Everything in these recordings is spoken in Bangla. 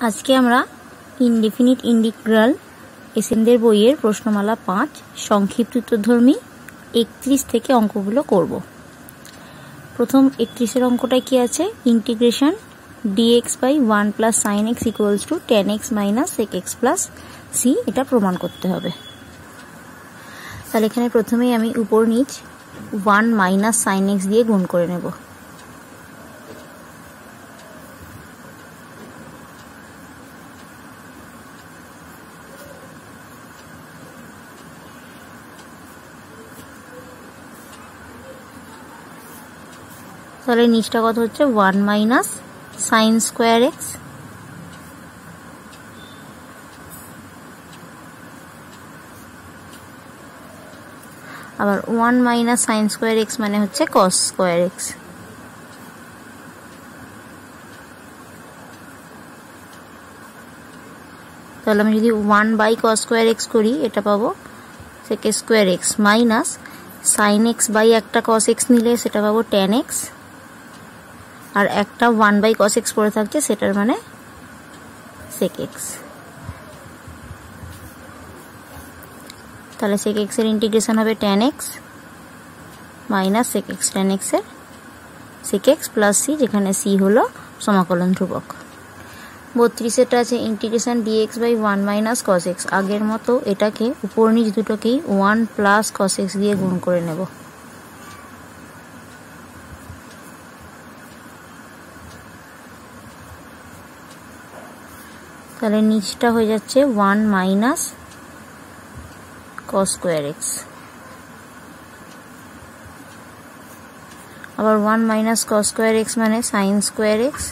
আজকে আমরা ইনডেফিনিট ইন্টিগ্রাল এসএনদের বইয়ের প্রশ্নমালা 5 সংক্ষিপ্ত উত্তরধর্মী 31 থেকে অঙ্কগুলো করব। প্রথম 31 এর অঙ্কটায় কি আছে? Integration dx by 1 plus sin x equals to tan x minus sec x plus c, এটা প্রমাণ করতে হবে। তাহলে এখানে প্রথমেই আমি উপর নিচ 1 মাইনাস sin x দিয়ে গুণ করে নেব। তাহলে নিচটা কত হচ্ছে? 1 মাইনাস সাইন স্কোয়ার এক্স আবার 1 মাইনাস সাইন স্কোয়ার এক্স মানে হচ্ছে কস স্কোয়ার এক্স। তাহলে আমি যদি 1 বাই কস স্কোয়ার এক্স করি, এটা পাবো sec square x minus sine x by একটা কস এক্স নিলে সেটা পাবো ট্যান এক্স, আর একটা 1 বাই কস এক্স পড়ে থাকছে, সেটার মানে সেক এক্স। তাহলে সেক এক্স এর ইন্টিগ্রেশন হবে tan x minus sec x, tan x এর সেক এক্স প্লাস সি, যেখানে সি হলো সমাকলন ধ্রুবক। 32 এটা আছে integration dx by 1 minus cos x. আগের মতো এটাকে উপর নিচ দুটোকেই 1 প্লাস কস এক্স দিয়ে গুণ করে নেব। তাহলে নিচটা হয়ে যাচ্ছে 1 মাইনাস কস স্কোয়ার এক্স, আবার 1 মাইনাস কস স্কোয়ার এক্স মানে সাইন স্কোয়ার এক্স,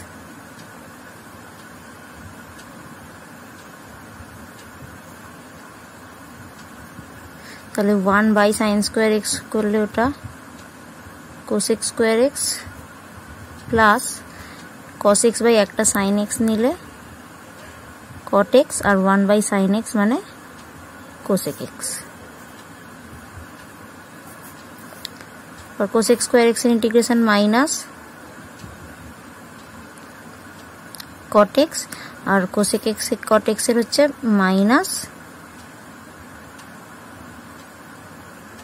তাহলে 1 বাই সাইন স্কোয়ার এক্স করলে ওটা cosec square x plus cos x by একটা সাইন এক্স নিলে কট এক্স, আর 1 বাই সাইন এক্স মানে কোসেক এক্স। আর কোসেক স্কোয়ার এক্স এর ইন্টিগ্রেশন মাইনাস কট এক্স, আর কোসেক এক্স কট এক্স এর হচ্ছে minus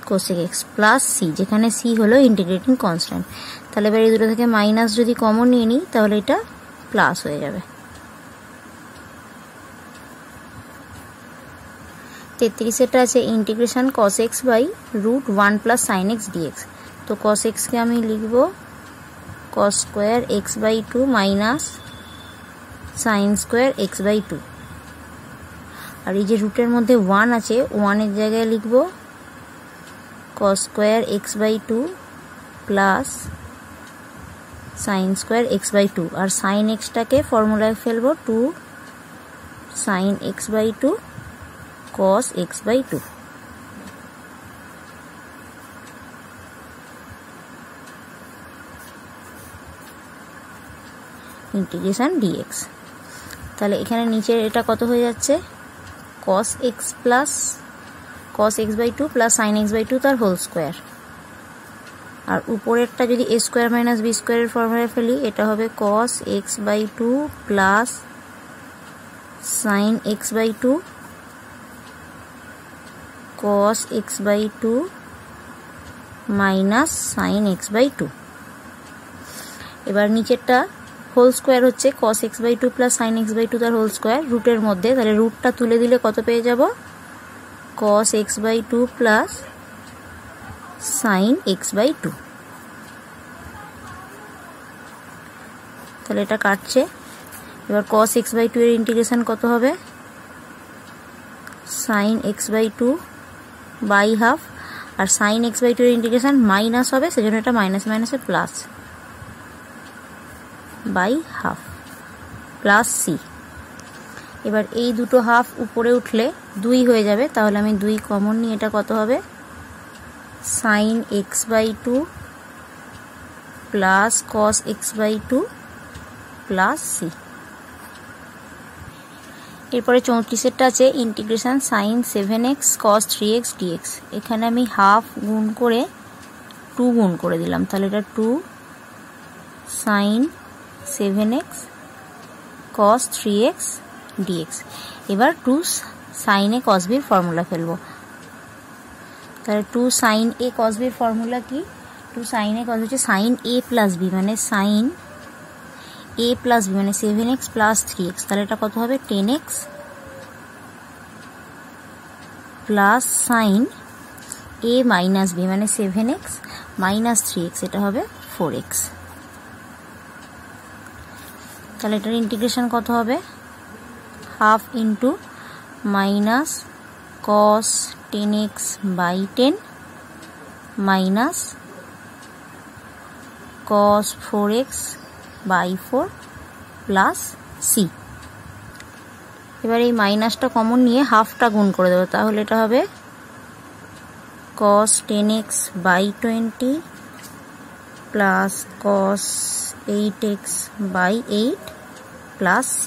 cosec x plus c, যেখানে সি হলো ইন্টিগ্রেটিং কনস্ট্যান্ট। তাহলে এবার এই দুটো থেকে মাইনাস যদি কমন নিয়ে নিই, তাহলে এটা প্লাস হয়ে যাবে। 33 এটা আছে integration cos x by root 1 plus sine x dx. তো কস এক্সকে আমি লিখব cos square x by 2 minus sine square x by 2, আর এই যে রুটের মধ্যে 1 আছে, 1 এর জায়গায় লিখব cos square x by 2 plus sine square x by 2, আর সাইন এক্সটাকে ফর্মুলায় ফেলবো 2 sine x by 2 cos x by 2। Integration dx। তাহলে এখানে নিচের এটা কত হয়ে যাচ্ছে? cos x plus cos x by 2 plus sin x by 2 তার হোল স্কোয়ার, আর উপরেরটা যদি a স্কোয়ার মাইনাস b স্কোয়ারের ফর্মুলায় ফেলি, এটা হবে cos x by 2 plus sin x by 2 cos x by 2 minus sin x by 2। এবার নিচেরটা হোল স্কোয়ার হচ্ছে cos x by 2 plus sin x by 2 তার হোল স্কোয়ার রুটের মধ্যে, তাহলে রুটটা তুলে দিলে কত পেয়ে যাব? cos x by 2 plus sin x by 2। তাহলে এটা কাটছে। এবার cos x by 2 এর ইন্টিগ্রেশন কত হবে? sin x by 2 by half, আর সাইন এক্স বাই 2 এর ইন্টিগ্রেশন মাইনাস হবে, সেজন্য এটা মাইনাস মাইনাসে plus by half plus c. এবার এই দুটো হাফ উপরে উঠলে 2 হয়ে যাবে, তাহলে আমি 2 কমন নিয়ে এটা কত হবে? Sine x by 2 plus cos x by 2 plus c. এরপরে 34 আছে integration sign 7x cos 3x dx। এখানে আমি হাফ গুণ করে 2 গুণ করে দিলাম, তাহলে এটা 2 sign 7x cos 3x dx। এবার 2 sin a cos b এর ফর্মুলা ফেলবো। তাহলে 2 sin a cos b এর ফর্মুলা কি? 2 sin a cos হচ্ছে sin a plus b, মানে sin a plus b মানে 7x plus 3x। তাহলে এটা কত হবে? 10x plus sin a minus b মানে 7x minus 3x, এটা হবে 4x। তাহলে এটার ইন্টিগ্রেশন কত হবে? Half into minus cos 10x by 10 minus cos 4x by 4 plus c। এবার এই মাইনাসটা কমন নিয়ে হাফটা গুণ করে দেবো, তাহলে এটা হবে cos 10x by 20 plus cos 8x by 8 plus c।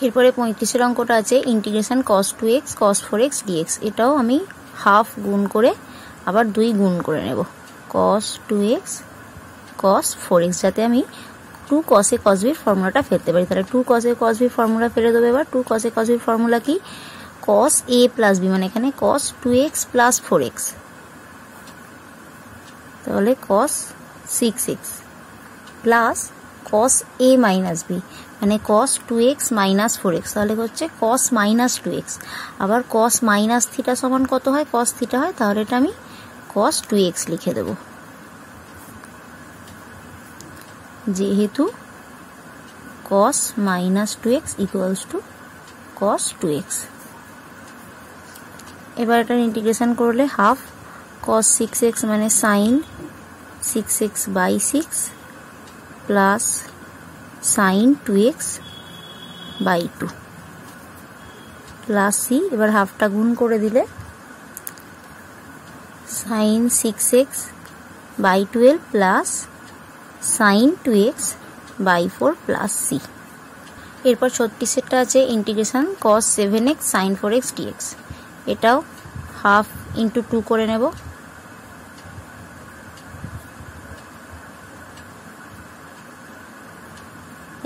এরপরে 35 অঙ্কটা আছে integration cos 2x cos 4x dx। এটাও আমি হাফ গুণ করে আবার 2 গুণ করে নেব, cos 2x cos 4x, যাতে আমি 2 cos a cos b এর ফর্মুলাটা ফেলতে পারি। তাহলে 2 cos a cos b এর ফর্মুলা ফেলে দেবো। এবার 2 cos a cos b এর ফর্মুলা কি? cos a plus b মানে এখানে cos 2x plus 4x, তাহলে cos 6x plus cos a minus b মানে cos 2x minus 4x, তাহলে হচ্ছে cos minus 2x। আবার cos minus থিটা সমান কত হয়? cos থিটা হয়, তাহলে এটা আমি cos 2x লিখে দেব, যেহেতু cos minus 2x equals to cos 2x। এবার এটার ইন্টিগ্রেশন করলে হাফ cos 6x মানে sin 6x by 6 plus sin 2x by 2 plus c। এবার হাফটা গুণ করে দিলে sin 6x by 12 plus sin 2x by 4 plus c। এরপর 36টা আছে integration cos 7x sin 4x dx। এটাও হাফ ইন্টু 2 করে নেব।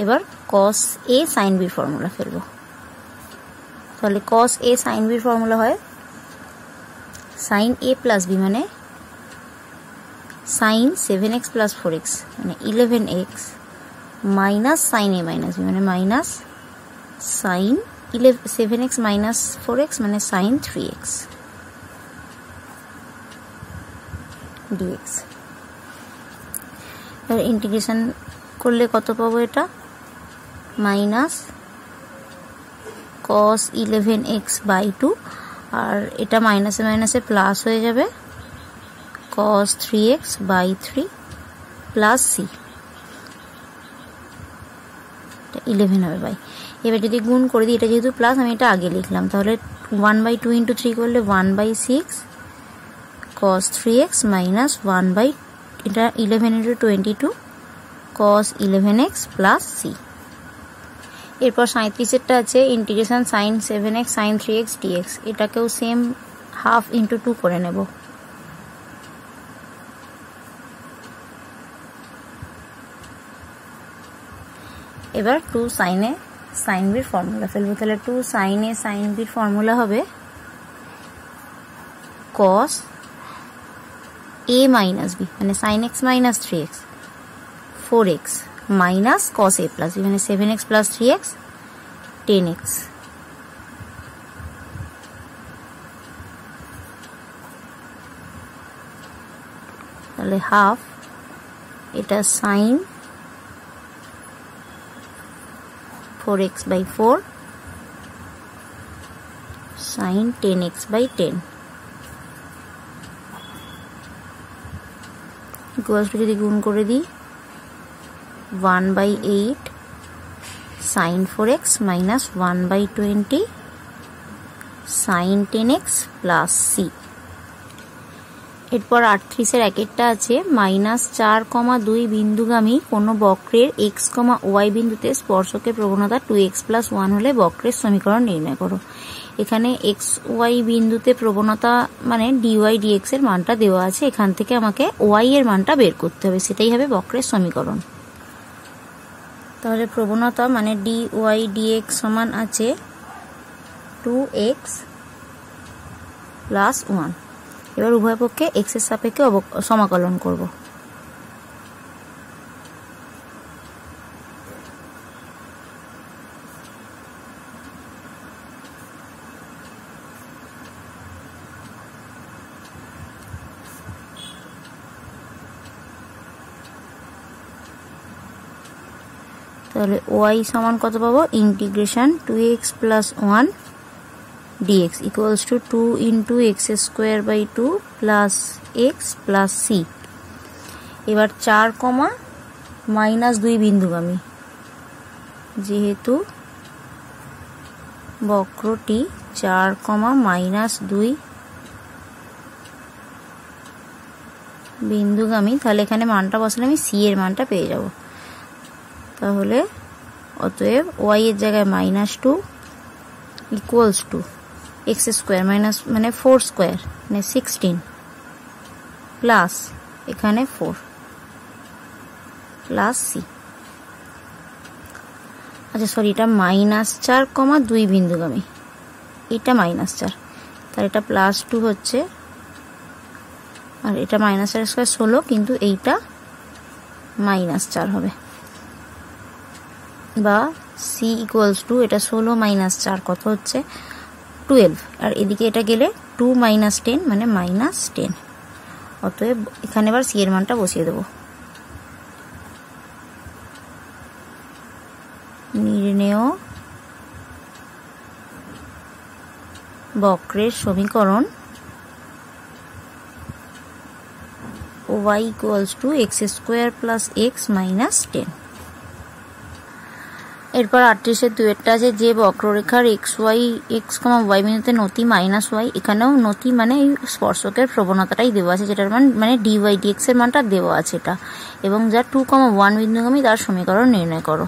এবার cos a sin b formula ফেলবো। তাহলে cos a sin b formula হয় sin a plus b মানে sin 7x plus 4x মানে 11x minus sin a minus b মানে minus sin 7x minus 4x মানে sin 3x dx। এর ইন্টিগ্রেশন করলে কত পাবো? এটা মাইনাস cos 11x by 2 আর এটা মাইনাসে মাইনাসে প্লাস হয়ে যাবে cos 3x by 3 plus c, 11 হবে বাই। এবার যদি গুণ করে দিই, এটা যেহেতু প্লাস আমি এটা আগে লিখলাম, তাহলে 1/2 into 3 করলে 1/6 cos 3x মাইনাস 1 এটা 11 into 22 cos 11x plus c। এরপর 37টা আছে integration sin 7x sin 3x dx। এটাকেও সেম হাফ ইন্টু 2 করে নেব। এবার 2 sin a sin b formula ফেলবো। তাহলে 2 sin a sin b formula হবে cos a minus b মানে sin x minus 3x 4x minus cos a plus b মানে 7x plus 3x 10x। তাহলে হাফ এটা sin 4x by 4 sin 10x by 10 equals to যদি গুণ করে দিই 1/8 sin 4x minus 1/20 sin 10x plus c। এরপর 38 এর একেরটা আছে -4,2 বিন্দুগামী কোন বক্রের x, y বিন্দুতে স্পর্শকের প্রবণতা 2x + 1 হলে বক্রের সমীকরণ নির্ণয় করো। এখানে x, y বিন্দুতে প্রবণতা মানে dy dx এর মানটা দেওয়া আছে, এখান থেকে আমাকে y এর মানটা বের করতে হবে, সেটাই হবে বক্রের সমীকরণ। তাহলে প্রবণতা মানে dy dx সমান আছে 2x প্লাস 1। এবার উভয় পক্ষে x এর সাপেক্ষে সমাকলন করব। তাহলে y সমান কত পাবো, integration 2x plus 1 dx equals to 2 into x square by 2 plus x plus c. এবার 4 কমা মাইনাস 2 বিন্দুগামী, যেহেতু বক্রটি 4 কমা মাইনাস 2 বিন্দুগামী, তাহলে এখানে মানটা বসালে আমি সি এর মানটা পেয়ে যাব। তাহলে অতএব y এর জায়গায় -2 equals to x square minus মানে 4 স্কোয়ার মানে 16 প্লাস এখানে 4 প্লাস সি। আচ্ছা সরি, এটা -4 কমা 2 বিন্দুগামী, এটা -4, তার এটা +2 হচ্ছে, আর এটা -4 স্কোয়ার 16, কিন্তু এইটা -4 হবে, বা সি ইকুয়ালস টু এটা 16 - 4 কত হচ্ছে 12, আর এদিকে এটা গেলে 2 - 10 মানে -10। অতএব এখানে এবার সি এর মানটা বসিয়ে দেব। নির্ণেয় বক্রের সমীকরণ y equals two x square plus x minus 10। এরপর 38-এর 2-এরটা আছে, যে বক্ররেখার x, y বিন্দুতে নতি -y, এখানেও নতি মানে এই স্পর্শকের প্রবণতাটাই দেওয়া আছে, যেটার মানে dy dx এর মানটা দেওয়া আছে এটা, এবং যা 2, 1 বিন্দুগামী তার সমীকরণ নির্ণয় করো।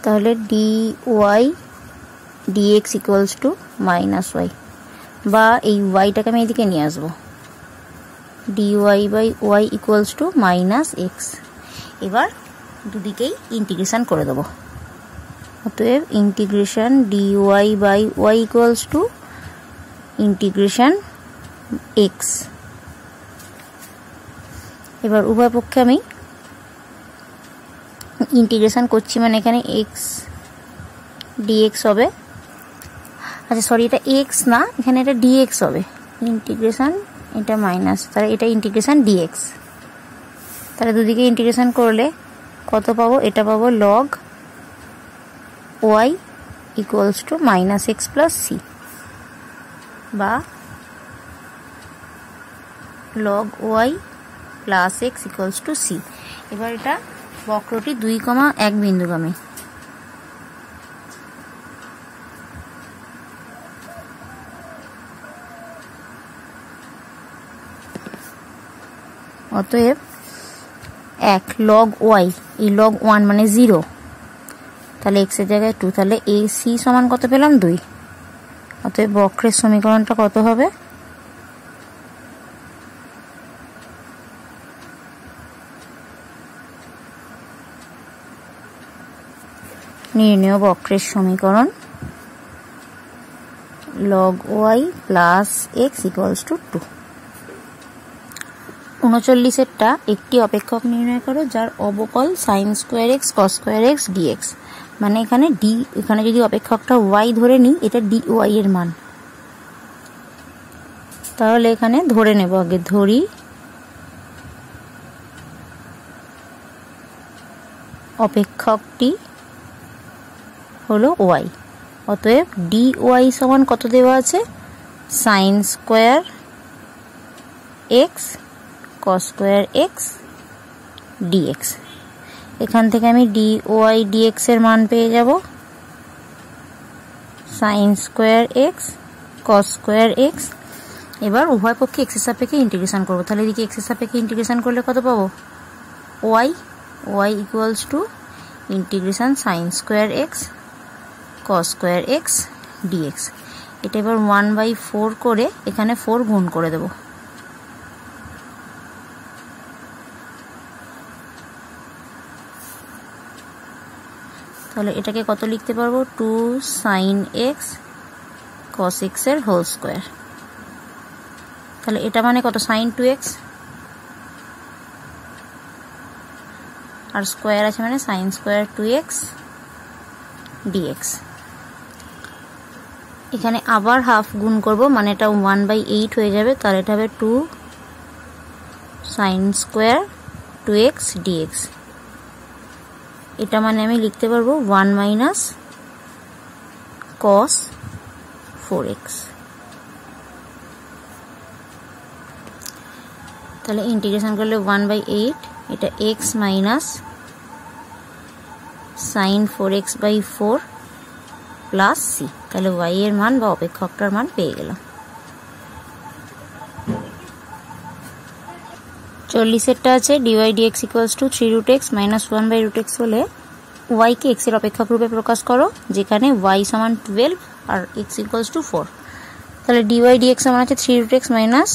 তাহলে dy dx equals to -y, বা এই yটাকে আমি এদিকে নিয়ে আসবো, dy by y equals to -x। এবার দুদিকেই ইন্টিগ্রেশন করে দেবো। অতএব integration dy by y equals to integration x। এবার উভয় পক্ষে আমি ইন্টিগ্রেশন করছি, মানে এখানে x dx হবে, আচ্ছা সরি এটা x না, এখানে এটা dx হবে, ইন্টিগ্রেশন এটা মাইনাস, তাহলে এটা ইন্টিগ্রেশন dx। তাহলে দুদিকে ইন্টিগ্রেশন করলে কত পাবো, এটা পাবো log y equals to -x plus c, বা log y plus x equals two c। এবার এটা বক্রটি 2, 1 বিন্দুগামী, অতএব 1 log y, এই log 1 মানে 0, তাহলে x এর জায়গায় 2, তাহলে ac সমান কত পেলাম 2। অতএব বক্রের সমীকরণটা কত হবে, নির্ণেয় বক্রের সমীকরণ log y plus x equals to 2। 39-এরটা একটি অপেক্ষক নির্ণয় করো যার অবকল sin square x cos square x dx, মানে এখানে এখানে যদি অপেক্ষকটা y ধরে নিই, এটা dy এর মান, তাহলে এখানে ধরে নেব, আগে ধরি অপেক্ষকটি হলো y। অতএব dy সমান কত দেওয়া আছে, sin square x cos square x dx। এখান থেকে আমি dy dx এর মান পেয়ে যাব sin square x cos square x। এবার উভয় পক্ষে x এর সাপেক্ষে ইন্টিগ্রেশন করব, তাহলে এদিকে x এর সাপেক্ষে ইন্টিগ্রেশন করলে কত পাবো, y equals to integration sin square x cos square x dx। এটা এবার 1/4 করে এখানে 4 গুণ করে দেব, তাহলে এটাকে কত লিখতে পারবো, 2 sin x cos x এর হোল স্কোয়ার। তাহলে এটা মানে কত, sin 2x আর স্কোয়ার আছে মানে sin স্কোয়ার 2x dx। এখানে আবার হাফ গুণ করব, মানে এটা 1/8 হয়ে যাবে, তাহলে এটা হবে 2 sin স্কোয়ার 2x dx। এটা মানে আমি লিখতে পারবো 1 মাইনাস cos 4x। তাহলে ইন্টিগ্রেশন করলে 1/8, এটা x minus sin 4x/4 plus c। তাহলে y এর মান বা অপেক্ষকটার মান পেয়ে গেলাম। 40-এরটা আছে dy dx equals to 3√x minus 1/√x হলে y কে x এর অপেক্ষক রূপে প্রকাশ করো, যেখানে y সমান 12 আর x equals to 4। তাহলে dy dx সমান আছে 3√x minus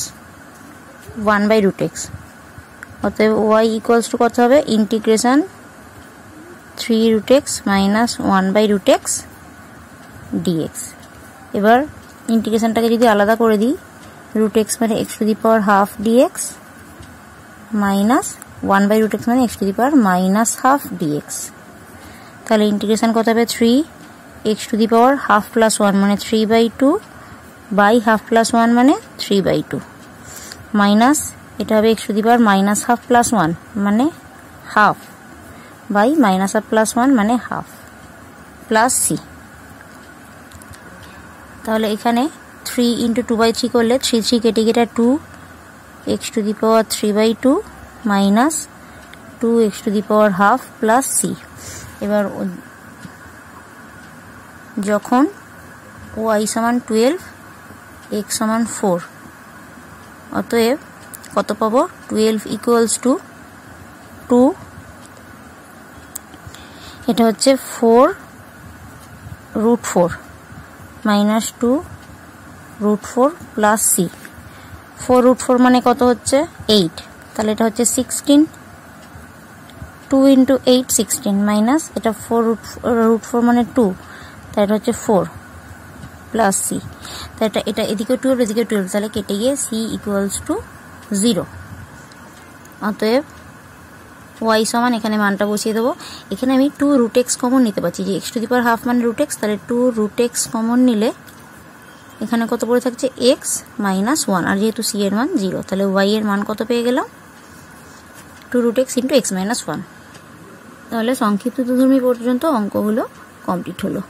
1/√x, অতএব y equals to কত হবে, integration 3√x minus 1/√x dx। এবার ইন্টিগ্রেশনটাকে যদি আলাদা করে দিই, √x মানে x to the power half dx minus 1/√x মানে x to the power minus half dx। তাহলে ইন্টিগ্রেশন কত হবে, 3x two the power half plus 1 মানে 3/2 বাই হাফ প্লাস 1 মানে 3/2 মাইনাস এটা হবে x to the power minus half plus 1 মানে half by minus half plus 1 মানে হাফ প্লাস c। তাহলে এখানে 3 ইন্টু 2/3 করলে 3 কেটে গেটা 2x two the power 3/2 minus 2x two the power half plus c। এবার যখন y সমান 12 x সমান 4, অতএব কত পাবো, 12 ইকুয়ালস টু 2, এটা হচ্ছে 4√4 মাইনাস 2√4 প্লাস c। 4√4 মানে কত হচ্ছে 8, তাহলে এটা হচ্ছে 16, 2 ইন্টু 8 16 মাইনাস এটা 4√4 মানে 2, তাহলে এটা হচ্ছে 4 প্লাস c। তাহলে এটা এদিকে 12 এদিকে 12, তাহলে কেটে গিয়ে c ইকুয়ালস টু 0। অতএব y সমান এখানে মানটা বসিয়ে দেবো। এখানে আমি 2√x কমন নিতে পারছি, যে x to the power half মানে √x, তাহলে 2√x কমন নিলে এখানে কত পড়ে থাকছে x মাইনাস 1, আর যেহেতু c এর মান 0, তাহলে y এর মান কত পেয়ে গেলাম, 2√x ইন্টু x মাইনাস 1। তাহলে সংক্ষিপ্ত দূরধর্মী পর্যন্ত অঙ্কগুলো কমপ্লিট হলো।